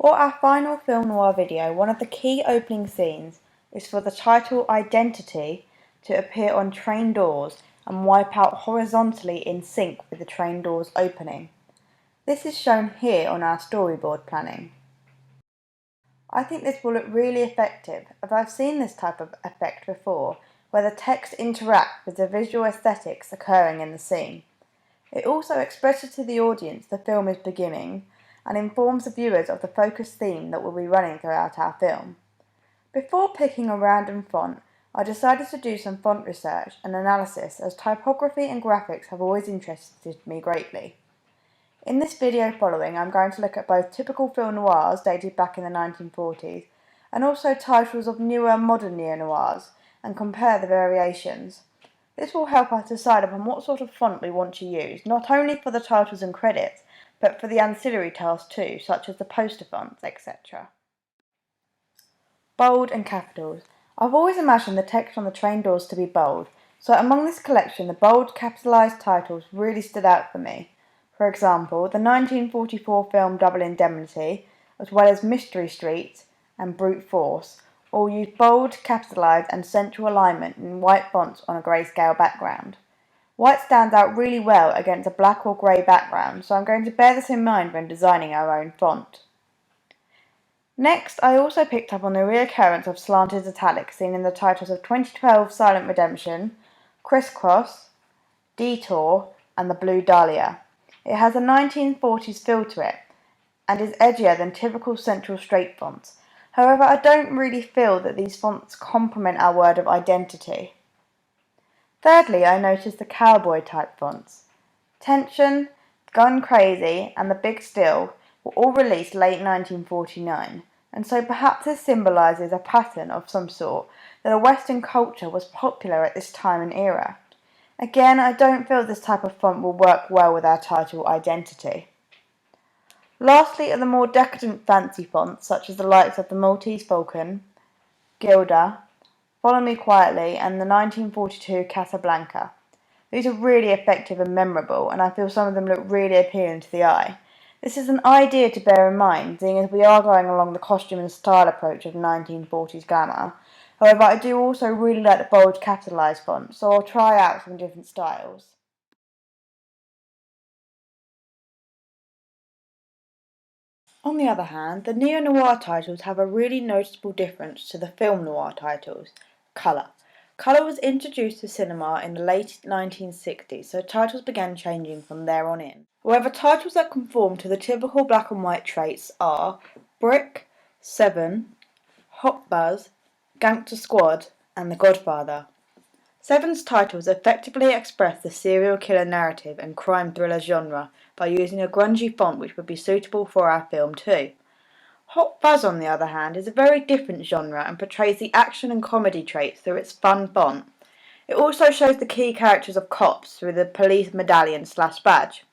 For our final film noir video, one of the key opening scenes is for the title Identity to appear on train doors and wipe out horizontally in sync with the train doors opening. This is shown here on our storyboard planning. I think this will look really effective, as I've seen this type of effect before, where the text interacts with the visual aesthetics occurring in the scene. It also expresses to the audience the film is beginning and informs the viewers of the focused theme that will be running throughout our film. Before picking a random font, I decided to do some font research and analysis, as typography and graphics have always interested me greatly. In this video following, I'm going to look at both typical film noirs dated back in the 1940s and also titles of newer modern neo-noirs and compare the variations. This will help us decide upon what sort of font we want to use, not only for the titles and credits, but for the ancillary tasks too, such as the poster fonts, etc. Bold and capitals. I've always imagined the text on the train doors to be bold, so among this collection the bold capitalised titles really stood out for me. For example, the 1944 film Double Indemnity, as well as Mystery Street and Brute Force, all use bold, capitalised and central alignment in white fonts on a grayscale background. White stands out really well against a black or grey background, so I'm going to bear this in mind when designing our own font. Next, I also picked up on the reoccurrence of slanted italics seen in the titles of 2012 Silent Redemption, Crisscross, Detour and The Blue Dahlia. It has a 1940s feel to it and is edgier than typical central straight fonts. However, I don't really feel that these fonts complement our word of identity. Thirdly, I noticed the cowboy type fonts. Tension, Gun Crazy and The Big Still were all released late 1949, and so perhaps this symbolises a pattern of some sort that a Western culture was popular at this time and era. Again, I don't feel this type of font will work well with our title Identity. Lastly are the more decadent fancy fonts, such as the likes of the Maltese Falcon, Gilda, Follow Me Quietly and the 1942 Casablanca. These are really effective and memorable, and I feel some of them look really appealing to the eye. This is an idea to bear in mind, seeing as we are going along the costume and style approach of 1940s glamour. However, I do also really like the bold capitalised font, so I'll try out some different styles. On the other hand, the neo-noir titles have a really noticeable difference to the film noir titles: colour. Colour was introduced to cinema in the late 1960s, so titles began changing from there on in. However, titles that conform to the typical black and white traits are Brick, Seven, Hot Buzz, Gangster Squad, and The Godfather. Seven's titles effectively express the serial killer narrative and crime thriller genre by using a grungy font which would be suitable for our film too. Hot Buzz, on the other hand, is a very different genre and portrays the action and comedy traits through its fun font. It also shows the key characters of cops through the police medallion/badge.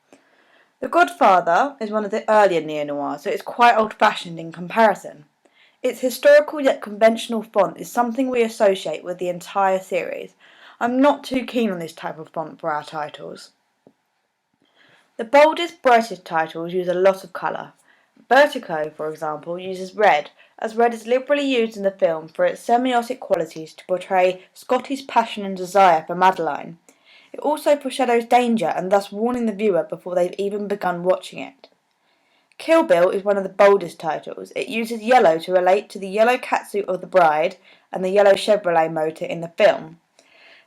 The Godfather is one of the earlier neo-noirs, so it's quite old-fashioned in comparison. Its historical yet conventional font is something we associate with the entire series. I'm not too keen on this type of font for our titles. The boldest, brightest titles use a lot of colour. Vertigo, for example, uses red, as red is liberally used in the film for its semiotic qualities to portray Scotty's passion and desire for Madeline. It also foreshadows danger and thus warning the viewer before they've even begun watching it. Kill Bill is one of the boldest titles. It uses yellow to relate to the yellow catsuit of the bride and the yellow Chevrolet motor in the film.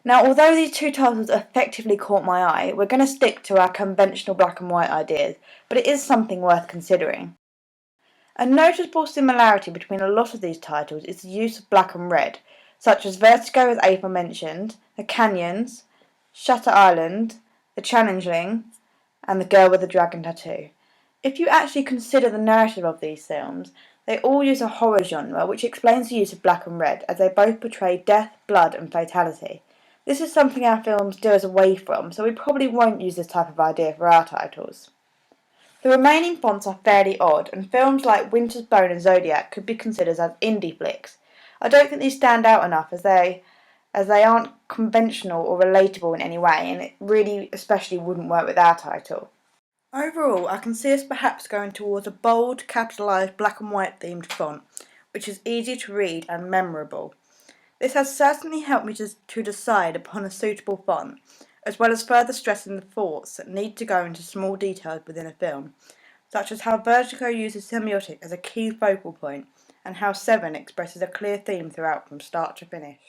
Now, although these two titles effectively caught my eye, we're going to stick to our conventional black and white ideas, but it is something worth considering. A noticeable similarity between a lot of these titles is the use of black and red, such as Vertigo as aforementioned, The Canyons, Shutter Island, The Changeling, and The Girl with the Dragon Tattoo. If you actually consider the narrative of these films, they all use a horror genre, which explains the use of black and red, as they both portray death, blood, and fatality. This is something our films steer us away from, so we probably won't use this type of idea for our titles. The remaining fonts are fairly odd, and films like Winter's Bone and Zodiac could be considered as indie flicks. I don't think these stand out enough as they aren't conventional or relatable in any way, and it really especially wouldn't work with our title. Overall, I can see us perhaps going towards a bold, capitalised black and white themed font, which is easy to read and memorable. This has certainly helped me to decide upon a suitable font, as well as further stressing the thoughts that need to go into small details within a film, such as how Vertigo uses semiotic as a key focal point, and how 7 expresses a clear theme throughout from start to finish.